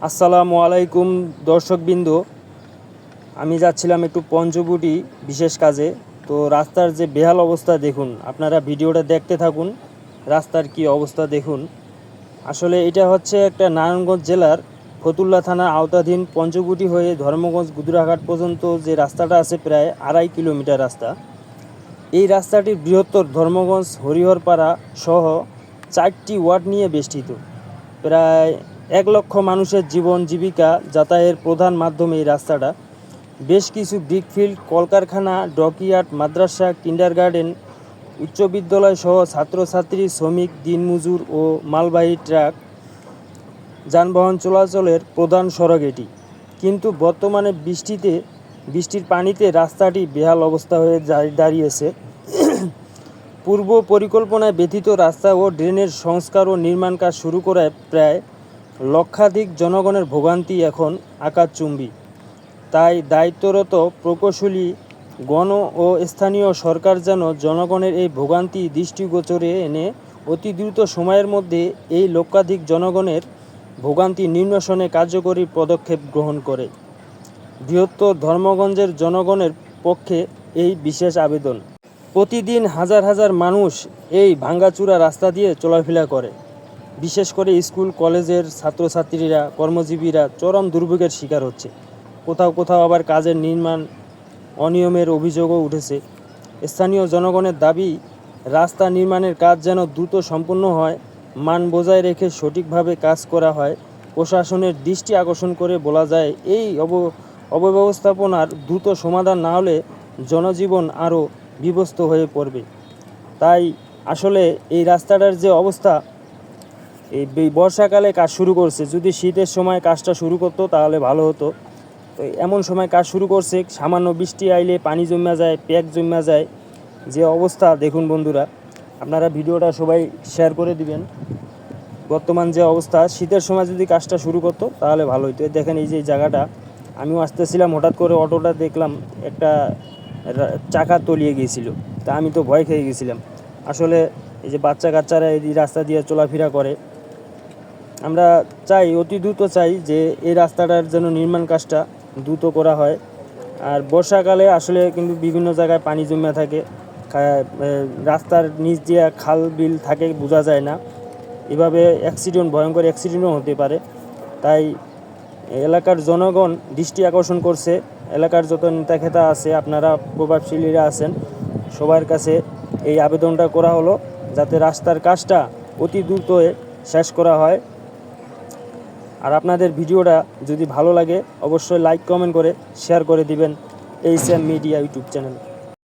আসসালামু আলাইকুম দর্শকবৃন্দ, আমি যাচ্ছিলাম একটু পঞ্চবটি বিশেষ কাজে। তো রাস্তার যে বেহাল অবস্থা দেখুন, আপনারা ভিডিওটা দেখতে থাকুন। রাস্তার কি অবস্থা দেখুন। আসলে এটা হচ্ছে একটা নারায়ণগঞ্জ জেলার ফতুল্লা থানার আওতাধীন পঞ্চবটি হয়ে ধর্মগঞ্জ গুদুরাঘাট পর্যন্ত যে রাস্তাটা আছে প্রায় 2.5 কিলোমিটার রাস্তা। এই রাস্তাটি বৃহত্তর ধর্মগঞ্জ হরিহরপাড়া সহ 4টি ওয়ার্ড নিয়ে বেষ্টিত। প্রায় 1 লক্ষ মানুষের জীবন জীবিকা যাতায়াতের প্রধান মাধ্যম এই রাস্তাটা। বেশ কিছু ব্রিকফিল্ড, কলকারখানা, ডকইয়ার্ড, মাদ্রাসা, কিন্ডারগার্টেন, উচ্চ বিদ্যালয় সহ ছাত্রছাত্রী, শ্রমিক, দিনমজুর ও মালবাহী ট্রাক যানবাহন চলাচলের প্রধান সড়ক এটি। কিন্তু বর্তমানে বৃষ্টির পানিতে রাস্তাটি বেহাল অবস্থা হয়ে দাঁড়িয়েছে। পূর্ব পরিকল্পনায় ব্যতীত রাস্তা ও ড্রেনের সংস্কার ও নির্মাণ কাজ শুরু করায় প্রায় লক্ষাধিক জনগণের ভোগান্তি এখন আকাশচুম্বী। তাই দায়িত্বরত প্রকৌশলী গণ ও স্থানীয় সরকার যেন জনগণের এই ভোগান্তি দৃষ্টিগোচরে এনে অতি দ্রুত সময়ের মধ্যে এই লক্ষাধিক জনগণের ভোগান্তি নিরসনে কার্যকরী পদক্ষেপ গ্রহণ করে। বৃহত্তর ধর্মগঞ্জের জনগণের পক্ষে এই বিশেষ আবেদন। প্রতিদিন হাজার হাজার মানুষ এই ভাঙ্গাচুরা রাস্তা দিয়ে চলাফেরা করে। বিশেষ করে স্কুল কলেজের ছাত্রছাত্রীরা, কর্মজীবীরা চরম দুর্ভোগের শিকার হচ্ছে। কোথাও কোথাও আবার কাজের নির্মাণ অনিয়মের অভিযোগও উঠেছে। স্থানীয় জনগণের দাবি, রাস্তা নির্মাণের কাজ যেন দ্রুত সম্পন্ন হয়, মান বজায় রেখে সঠিকভাবে কাজ করা হয়। প্রশাসনের দৃষ্টি আকর্ষণ করে বলা যায়, এই অব্যবস্থাপনার দ্রুত সমাধান না হলে জনজীবন আরও বিধ্বস্ত হয়ে পড়বে। তাই আসলে এই রাস্তাটার যে অবস্থা, এই বর্ষাকালে কাজ শুরু করছে, যদি শীতের সময় কাজটা শুরু করতো তাহলে ভালো হতো। তো এমন সময় কাজ শুরু করছে, সামান্য বৃষ্টি আইলে পানি জমা যায়, প্যাক জমা যায়। যে অবস্থা দেখুন বন্ধুরা, আপনারা ভিডিওটা সবাই শেয়ার করে দিবেন। বর্তমান যে অবস্থা, শীতের সময় যদি কাজটা শুরু করতো তাহলে ভালো হতো। দেখেন এই যে জায়গাটা, আমিও আসতেছিলাম, হঠাৎ করে অটোটা দেখলাম একটা চাকা তলিয়ে গিয়েছিল। তা আমি তো ভয় খেয়ে গেছিলাম। আসলে এই যে বাচ্চা কাচ্চারা এই রাস্তা দিয়ে চলাফেরা করে, আমরা চাই, অতি দ্রুত চাই যে এই রাস্তাটার যেন নির্মাণ কাজটা দ্রুত করা হয়। আর বর্ষাকালে আসলে কিন্তু বিভিন্ন জায়গায় পানি জমে থাকে, রাস্তার নিচ দিয়ে খাল বিল থাকে, বোঝা যায় না। এভাবে ভয়ঙ্কর অ্যাক্সিডেন্টও হতে পারে। তাই এলাকার জনগণ দৃষ্টি আকর্ষণ করছে, এলাকার যত নেতা খেতা আছে, আপনারা প্রভাবশালীরা আছেন, সবার কাছে এই আবেদনটা করা হলো যাতে রাস্তার কাজটা অতি দ্রুত শেষ করা হয়। আর আপনাদের ভিডিওটা যদি ভালো লাগে অবশ্যই লাইক কমেন্ট করে শেয়ার করে দিবেন এইচএম মিডিয়া ইউটিউব চ্যানেল।